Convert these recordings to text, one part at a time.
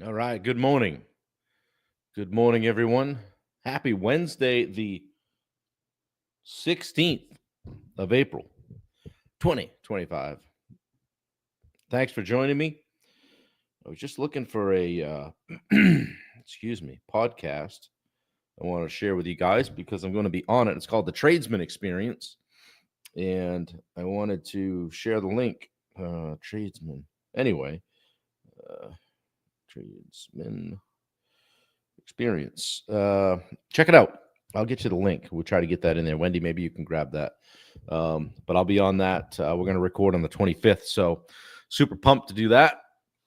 All right. Good morning. Good morning, everyone. Happy Wednesday, the 16th of April, 2025. Thanks for joining me. I was just looking for a, excuse me, podcast I want to share with you guys because I'm going to be on it. It's called The Tradesman Experience. And I wanted to share the link. Tradesman. Anyway, uh, Tradesman Experience. Check it out. I'll get you the link. We'll try to get that in there. Wendy, maybe you can grab that. But I'll be on that. We're going to record on the 25th. So super pumped to do that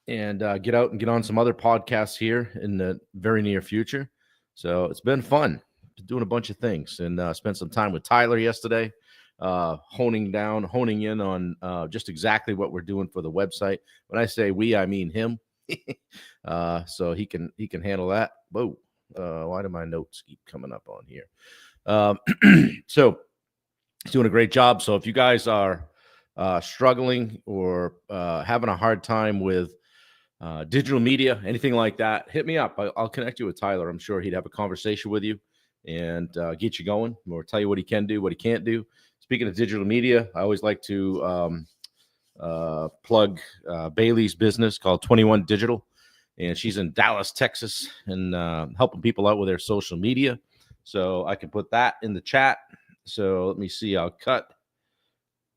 and get out and get on some other podcasts here in the very near future. So it's been fun. Been doing a bunch of things and spent some time with Tyler yesterday, honing in on just exactly what we're doing for the website. When I say we, I mean him. So he can handle that. Whoa. Why do my notes keep coming up on here? So he's doing a great job. So if you guys are struggling or having a hard time with digital media, anything like that, hit me up. I'll connect you with Tyler. I'm sure he'd have a conversation with you and get you going or tell you what he can do, what he can't do. Speaking of digital media, I always like to plug Bailey's business called 21 Digital, and she's in Dallas, Texas, and helping people out with their social media. So I can put that in the chat. So let me see. I'll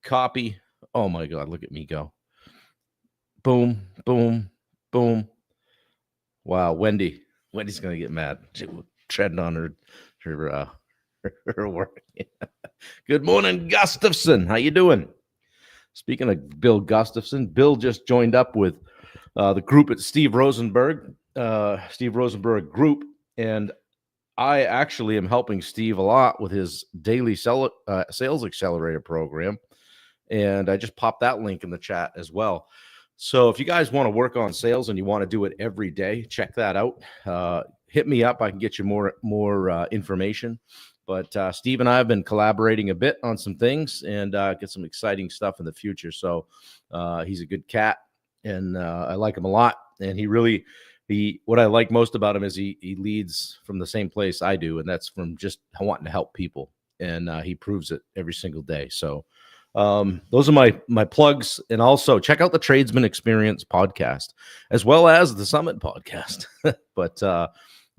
copy. Oh my God, look at me go. Boom, boom, boom. Wow, Wendy's gonna get mad. She will tread on her work. Good morning, Gustafson. How you doing? Speaking of Bill Gustafson, Bill just joined up with the group at Steve Rosenberg Group, and I actually am helping Steve a lot with his daily sales accelerator program, and I just popped that link in the chat as well. So if you guys want to work on sales and you want to do it every day, check that out. Hit me up. I can get you more information. But Steve and I have been collaborating a bit on some things and get some exciting stuff in the future. So he's a good cat, and I like him a lot. And what I like most about him is he leads from the same place I do, and that's from just wanting to help people. And he proves it every single day. So those are my plugs. And also check out the Tradesman Experience podcast, as well as the Summit podcast. But I'm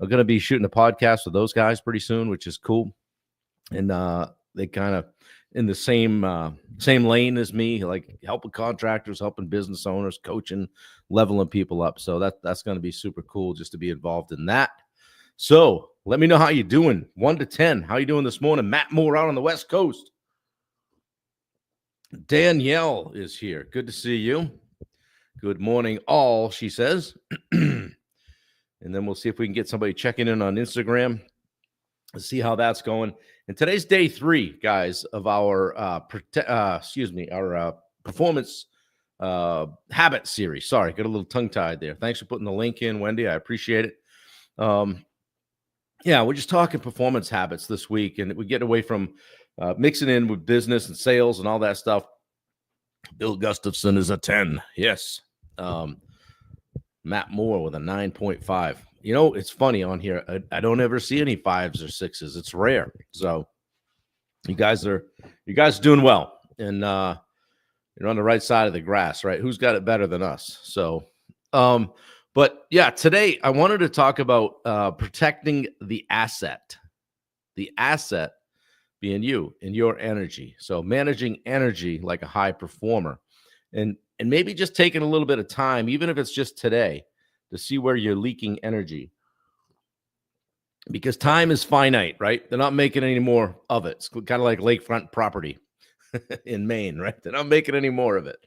going to be shooting a podcast with those guys pretty soon, which is cool. And they kind of in the same lane as me, like helping contractors, helping business owners, coaching, leveling people up. So that's going to be super cool just to be involved in that. So let me know how you're doing. 1 to 10. How you doing this morning? Matt Moore out on the West Coast. Danielle is here. Good to see you. Good morning, all, she says. And then we'll see if we can get somebody checking in on Instagram. Let's see how that's going. And today's day 3, guys, of our performance habit series. Sorry, got a little tongue-tied there. Thanks for putting the link in, Wendy. I appreciate it. We're just talking performance habits this week, and we get away from mixing in with business and sales and all that stuff. Bill Gustafson is a 10. Yes. Matt Moore with a 9.5. You know, it's funny on here. I don't ever see any 5s or 6s. It's rare. So you guys are doing well, and you're on the right side of the grass, right? Who's got it better than us? So, but yeah, today I wanted to talk about protecting the asset being you and your energy. So managing energy like a high performer, and maybe just taking a little bit of time, even if it's just today, to see where you're leaking energy, because time is finite, right? They're not making any more of it. It's kind of like lakefront property in Maine, right? They're not making any more of it.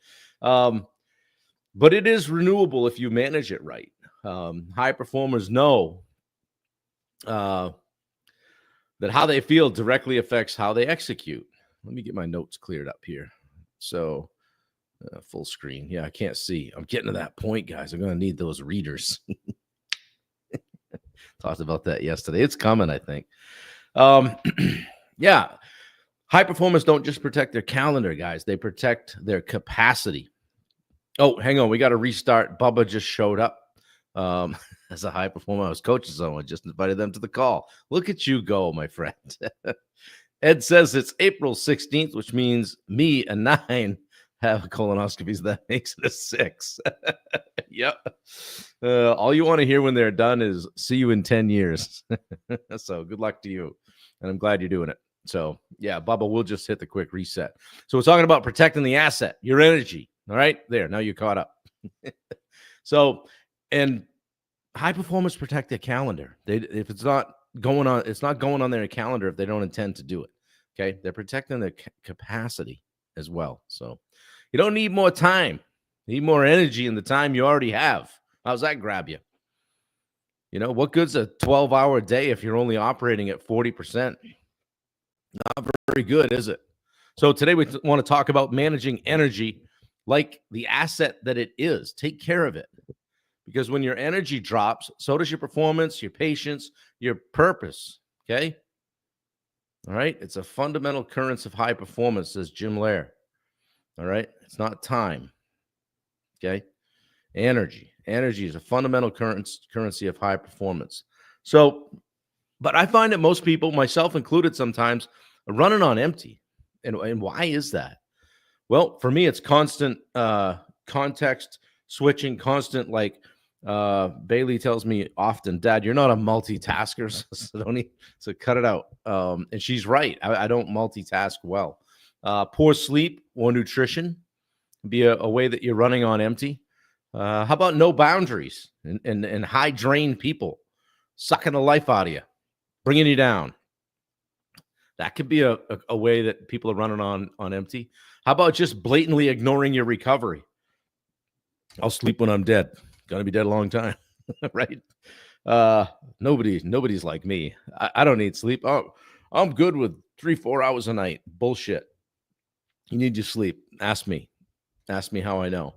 But it is renewable if you manage it right. High performers know that how they feel directly affects how they execute. Let me get my notes cleared up here. So full screen. Yeah, I can't see. I'm getting to that point, guys. I'm going to need those readers. Talked about that yesterday. It's coming, I think. Yeah. High performers don't just protect their calendar, guys. They protect their capacity. Oh, hang on. We got to restart. Bubba just showed up. As a high performer, I was coaching someone, just invited them to the call. Look at you go, my friend. Ed says it's April 16th, which means me and 9 have colonoscopies. That makes it a 6. Yep. All you want to hear when they're done is see you in 10 years. So good luck to you. And I'm glad you're doing it. So yeah, Bubba, we'll just hit the quick reset. So we're talking about protecting the asset, your energy. All right, there. Now you're caught up. So, and high performers protect their calendar. If it's not going on, it's not going on their calendar if they don't intend to do it. Okay, they're protecting their capacity as well. So you don't need more time. You need more energy in the time you already have. How's that grab you? You know, what good's a 12-hour day if you're only operating at 40%? Not very good, is it? So today we want to talk about managing energy like the asset that it is. Take care of it. Because when your energy drops, so does your performance, your patience, your purpose. Okay? All right? It's a fundamental currency of high performance, says Jim Lair. All right? It's not time. Okay? Energy. Energy is a fundamental currency of high performance. So, but I find that most people, myself included sometimes, are running on empty. And why is that? Well, for me, it's constant context switching, constant Bailey tells me often, Dad, you're not a multitasker, so cut it out. And she's right. I don't multitask well. Poor sleep or nutrition be a way that you're running on empty. How about no boundaries and high drain people sucking the life out of you, bringing you down? That could be a way that people are running on empty. How about just blatantly ignoring your recovery? I'll sleep when I'm dead. Gonna be dead a long time, right? Nobody's like me. I don't need sleep. Oh, I'm good with 3-4 hours a night. Bullshit. You need your sleep. Ask me how I know.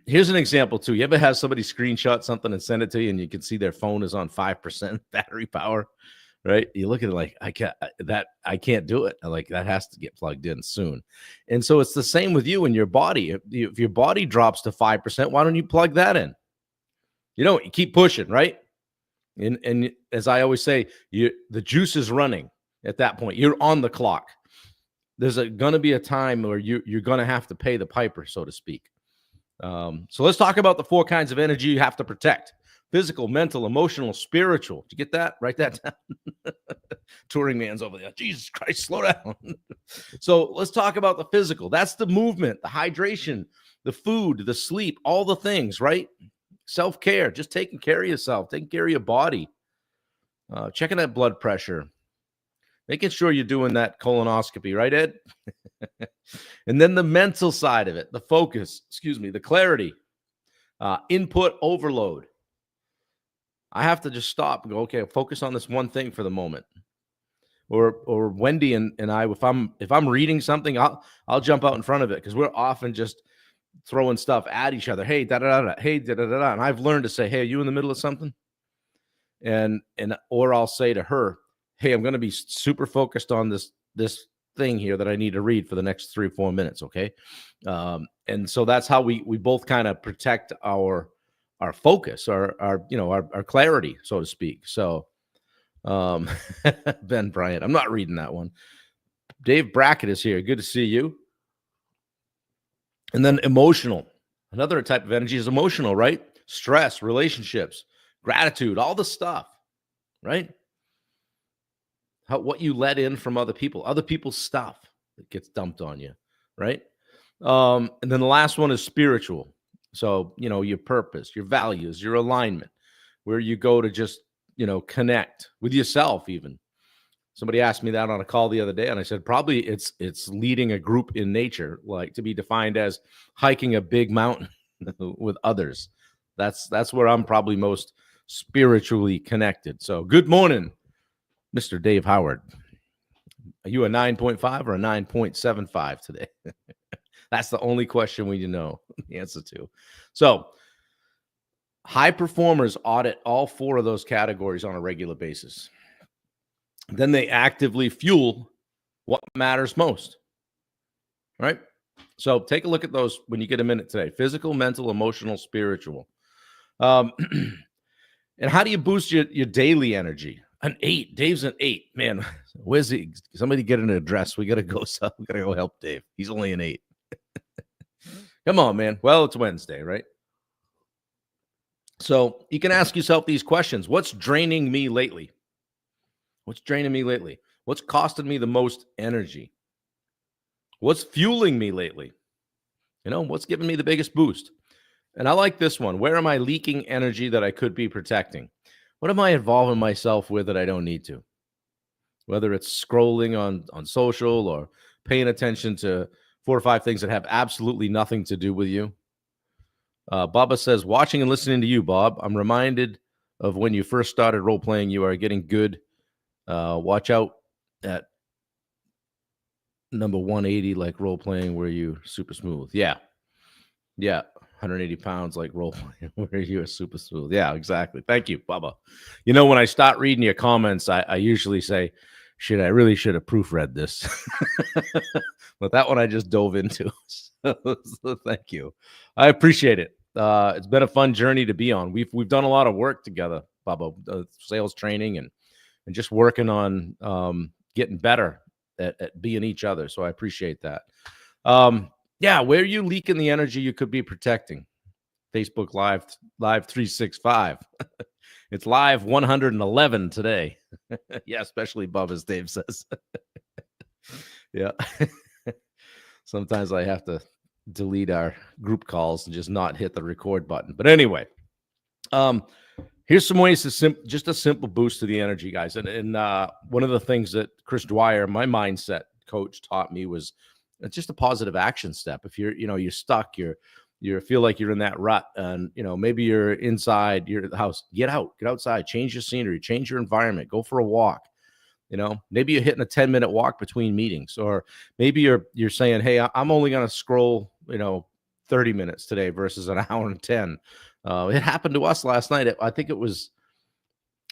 Here's an example too. You ever have somebody screenshot something and send it to you, and you can see their phone is on 5% battery power, right? You look at it like, I can't do it. Like, that has to get plugged in soon. And so it's the same with you and your body. If your body drops to 5%, why don't you plug that in? You keep pushing, right? And as I always say, the juice is running at that point. You're on the clock. There's going to be a time where you're going to have to pay the piper, so to speak. So let's talk about the 4 kinds of energy you have to protect: physical, mental, emotional, spiritual. Did you get that? Write that down. Touring man's over there. Jesus Christ, slow down. So let's talk about the physical. That's the movement, the hydration, the food, the sleep, all the things, right? Self-care, just taking care of yourself, taking care of your body, checking that blood pressure, making sure you're doing that colonoscopy, right, Ed? And then the mental side of it, the focus, the clarity, input overload. I have to just stop and go, okay, focus on this one thing for the moment. Or Wendy and I, if I'm reading something, I'll jump out in front of it, because we're often just throwing stuff at each other. Hey, da da da, hey, da da da. And I've learned to say, hey, are you in the middle of something? Or I'll say to her, hey, I'm going to be super focused on this thing here that I need to read for the next 3 or 4 minutes. Okay. And so that's how we both kind of protect our focus, our clarity, so to speak. So, Ben Bryant, I'm not reading that one. Dave Brackett is here. Good to see you. And then emotional. Another type of energy is emotional, right? Stress, relationships, gratitude, all the stuff, right? What you let in from other people's stuff that gets dumped on you, right? And then the last one is spiritual. So, your purpose, your values, your alignment, where you go to just, connect with yourself even. Somebody asked me that on a call the other day, and I said, probably it's leading a group in nature, like to be defined as hiking a big mountain with others. That's where I'm probably most spiritually connected. So good morning, Mr. Dave Howard. Are you a 9.5 or a 9.75 today? That's the only question we know the answer to. So high performers audit all 4 of those categories on a regular basis. Then they actively fuel what matters most, right? So take a look at those when you get a minute today: physical, mental, emotional, spiritual. Um, and how do you boost your daily energy? An 8. Dave's an 8. Man, where's he? Somebody get an address. We gotta go. We gotta go help Dave. He's only an 8. Come on, man. Well, it's Wednesday, right? So you can ask yourself these questions. What's draining me lately? What's draining me lately? What's costing me the most energy? What's fueling me lately? What's giving me the biggest boost? And I like this one. Where am I leaking energy that I could be protecting? What am I involving myself with that I don't need to? Whether it's scrolling on social or paying attention to 4 or 5 things that have absolutely nothing to do with you. Baba says, watching and listening to you, Bob, I'm reminded of when you first started role playing. You are getting good. Watch out at number 180, like role playing, where you super smooth. Yeah. 180 pounds, like role playing, where you are super smooth. Yeah, exactly. Thank you, Baba. When I start reading your comments, I usually say, I really should have proofread this. But that one I just dove into. So thank you. I appreciate it. It's been a fun journey to be on. We've done a lot of work together, Baba, sales training and just working on getting better at being each other. So I appreciate that. Yeah, where are you leaking the energy you could be protecting? Facebook Live 365. It's live 111 today. Yeah, especially Bubba's, Dave says. Yeah. Sometimes I have to delete our group calls and just not hit the record button. But anyway, here's some ways to just a simple boost to the energy, guys. And one of the things that Chris Dwyer, my mindset coach, taught me was just a positive action step. If you're stuck, you feel like you're in that rut, and maybe you're inside your house, get outside, change your scenery, change your environment, go for a walk. Maybe you're hitting a 10-minute walk between meetings, or maybe you're saying, hey, I'm only going to scroll 30 minutes today versus an hour and 10. It happened to us last night. I think it was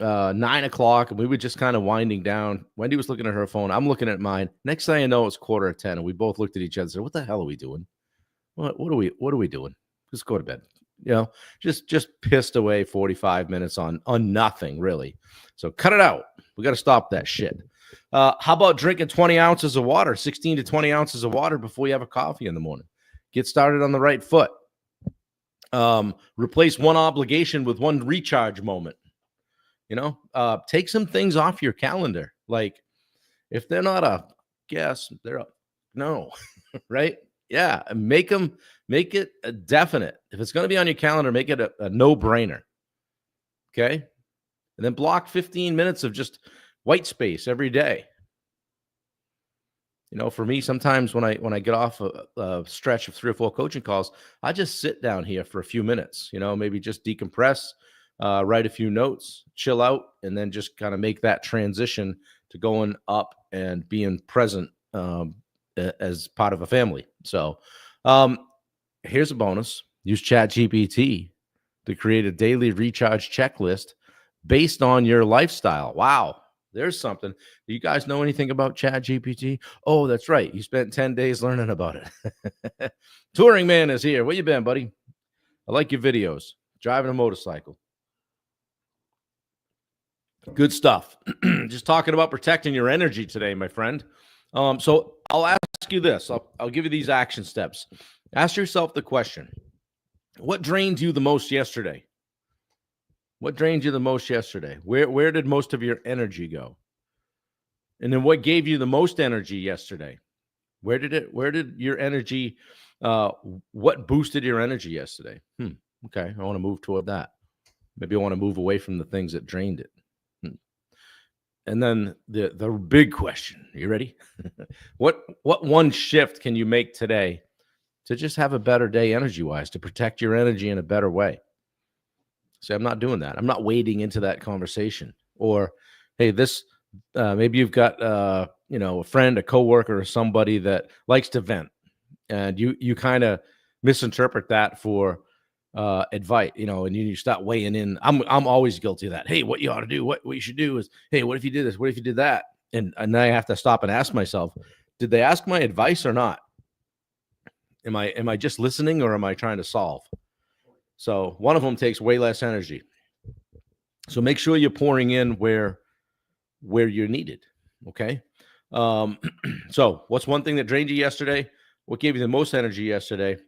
9 o'clock, and we were just kind of winding down. Wendy was looking at her phone. I'm looking at mine. Next thing I know, it's 9:45, and we both looked at each other and said, what the hell are we doing? What are we doing? Just go to bed. Just pissed away 45 minutes on nothing, really. So cut it out. We got to stop that shit. How about drinking 20 ounces of water, 16 to 20 ounces of water before you have a coffee in the morning? Get started on the right foot. Replace one obligation with one recharge moment. Take some things off your calendar. Like, if they're not a guess, they're a no, right? Yeah, make it a definite. If it's going to be on your calendar, make it a no-brainer. Okay? And then block 15 minutes of just white space every day. For me, sometimes when I get off a stretch of 3 or 4 coaching calls, I just sit down here for a few minutes, maybe just decompress, write a few notes, chill out, and then just kind of make that transition to going up and being present as part of a family. So here's a bonus. Use ChatGPT to create a daily recharge checklist based on your lifestyle. Wow. There's something. Do you guys know anything about ChatGPT? Oh, that's right. You spent 10 days learning about it. Touring Man is here. Where you been, buddy? I like your videos. Driving a motorcycle. Good stuff. Just talking about protecting your energy today, my friend. So I'll ask you this. I'll give you these action steps. Ask yourself the question: what drained you the most yesterday? What drained you the most yesterday? Where did most of your energy go? And then what gave you the most energy yesterday? Where did your energy, what boosted your energy yesterday? Okay, I want to move toward that. Maybe I want to move away from the things that drained it. And then the big question, you ready? What one shift can you make today to just have a better day energy-wise, to protect your energy in a better way? So I'm not doing that. I'm not wading into that conversation. Or, hey, maybe you've got a friend, a coworker, or somebody that likes to vent, and you kind of misinterpret that for advice, and you start weighing in. I'm always guilty of that. Hey, what you ought to do, what you should do is, hey, what if you did this? What if you did that? And I have to stop and ask myself, did they ask my advice or not? Am I just listening, or am I trying to solve? So one of them takes way less energy. So make sure you're pouring in where you're needed. Okay. Um, so what's one thing that drained you yesterday? What gave you the most energy yesterday?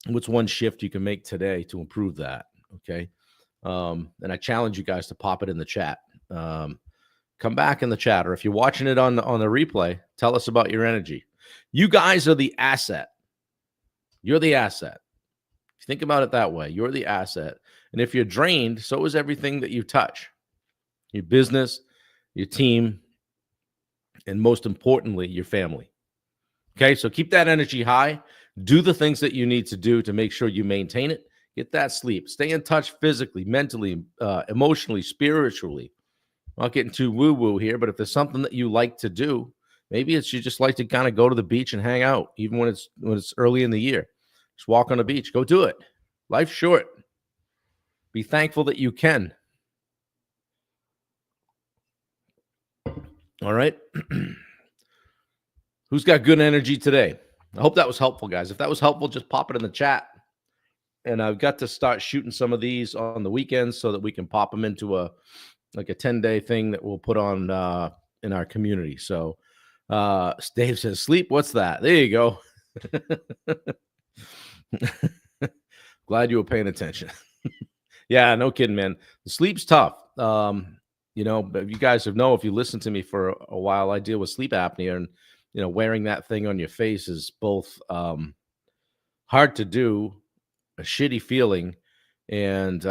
What's one shift you can make today to improve that? Okay. And I challenge you guys to pop it in the chat. Come back in the chat, or if you're watching it on the replay, tell us about your energy. You guys are the asset. You're the asset. Think about it that way. You're the asset. And if you're drained, so is everything that you touch. Your business, your team, and most importantly, your family. Okay, so keep that energy high. Do the things that you need to do to make sure you maintain it. Get that sleep. Stay in touch physically, mentally, emotionally, spiritually. I'm not getting too woo-woo here, but if there's something that you like to do, maybe it's you just like to kind of go to the beach and hang out, even when it's early in the year. Just walk on the beach. Go do it. Life's short. Be thankful that you can. All right. Who's got good energy today? I hope that was helpful, guys. If that was helpful, just pop it in the chat. And I've got to start shooting some of these on the weekends so that we can pop them into a 10-day thing that we'll put on in our community. So Dave says, sleep, what's that? There you go. Glad you were paying attention. Yeah, no kidding, man. The sleep's tough. But you guys know, if you listen to me for a while, I deal with sleep apnea, and wearing that thing on your face is both hard to do, a shitty feeling, and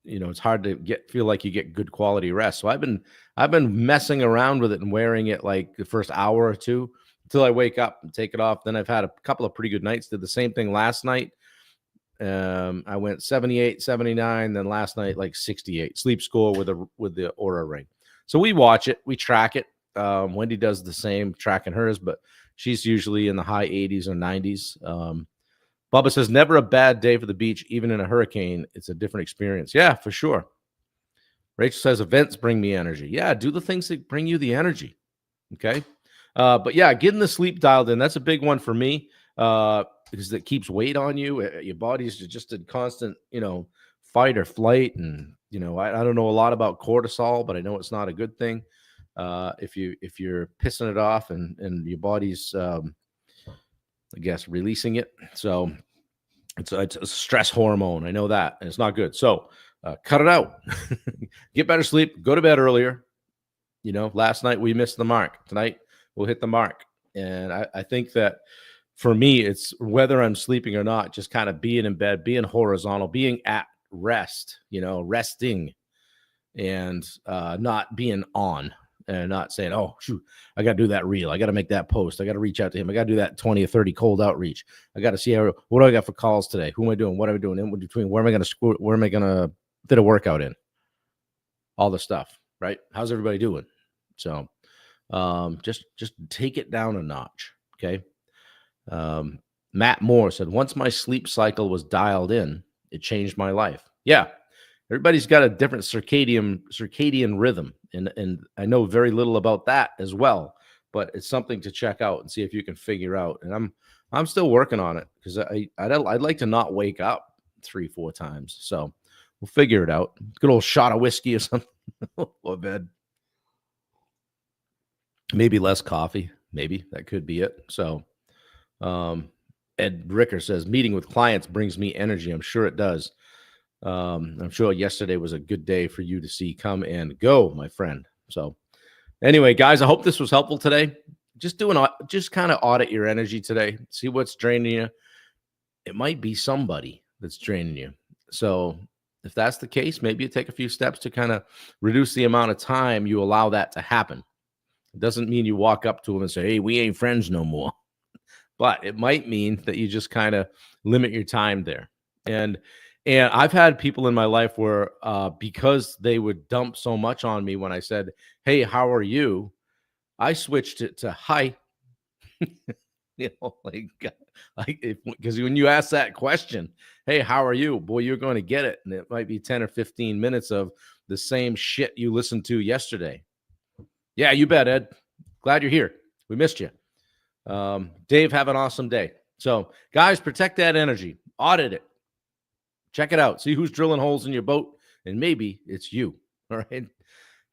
it's hard to feel like you get good quality rest. So I've been messing around with it and wearing it like the first hour or two until I wake up and take it off. Then I've had a couple of pretty good nights. Did the same thing last night. I went 78, 79, then last night like 68 sleep score with the Oura ring. So we watch it, we track it. Wendy does the same, tracking hers, but she's usually in the high 80s or 90s. Bubba says, never a bad day for the beach, even in a hurricane. It's a different experience. Yeah, for sure. Rachel says, events bring me energy. Yeah, do the things that bring you the energy. Okay. But yeah, getting the sleep dialed in, that's a big one for me. Because it keeps weight on you. Your body's just in constant, fight or flight. And, I don't know a lot about cortisol, but I know it's not a good thing. If you're pissing it off and your body's, I guess, releasing it. So it's a stress hormone. I know that, and it's not good. So cut it out. Get better sleep. Go to bed earlier. Last night we missed the mark. Tonight we'll hit the mark. And I think that for me, it's whether I'm sleeping or not, just kind of being in bed, being horizontal, being at rest, resting, and not being on, and not saying, oh, shoot, I got to do that reel. I got to make that post. I got to reach out to him. I got to do that 20 or 30 cold outreach. I got to see what do I got for calls today? Who am I doing? What am I doing in between? Where am I going to fit a workout in? All the stuff, right? How's everybody doing? So just take it down a notch. Okay. Matt Moore said, once my sleep cycle was dialed in, it changed my life. Yeah. Everybody's got a different circadian rhythm. And I know very little about that as well, but it's something to check out and see if you can figure out. And I'm still working on it because I'd like to not wake up 3-4 times. So we'll figure it out. Good old shot of whiskey or something. Or bed. Maybe less coffee. Maybe that could be it. So Ed Ricker says, meeting with clients brings me energy. I'm sure it does. I'm sure yesterday was a good day for you to see come and go, my friend. So anyway, guys, I hope this was helpful today. Just kind of audit your energy today. See what's draining you. It might be somebody that's draining you. So if that's the case, maybe you take a few steps to kind of reduce the amount of time you allow that to happen. It doesn't mean you walk up to them and say, hey, we ain't friends no more. But it might mean that you just kind of limit your time there. And I've had people in my life where because they would dump so much on me when I said, hey, how are you? I switched it to hi. Because when you ask that question, hey, how are you? Boy, you're going to get it. And it might be 10 or 15 minutes of the same shit you listened to yesterday. Yeah, you bet, Ed. Glad you're here. We missed you. Dave, have an awesome day. So, guys, protect that energy. Audit it. Check it out. See who's drilling holes in your boat, and maybe it's you. All right.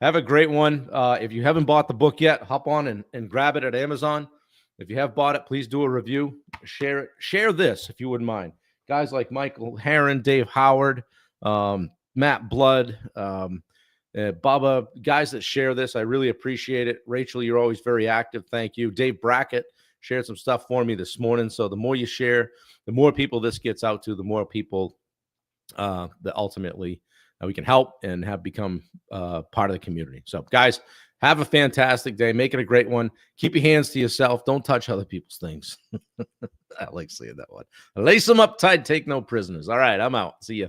Have a great one. If you haven't bought the book yet, hop on and grab it at Amazon. If you have bought it, please do a review. Share it. Share this if you wouldn't mind. Guys like Michael Herron, Dave Howard, Matt Blood, Bubba, guys that share this, I really appreciate it. Rachel, you're always very active. Thank you. Dave Brackett shared some stuff for me this morning. So the more you share, the more people this gets out to, the more people that ultimately we can help and have become part of the community. So, guys, have a fantastic day. Make it a great one. Keep your hands to yourself. Don't touch other people's things. I like saying that one. Lace them up tight. Take no prisoners. All right, I'm out. See ya.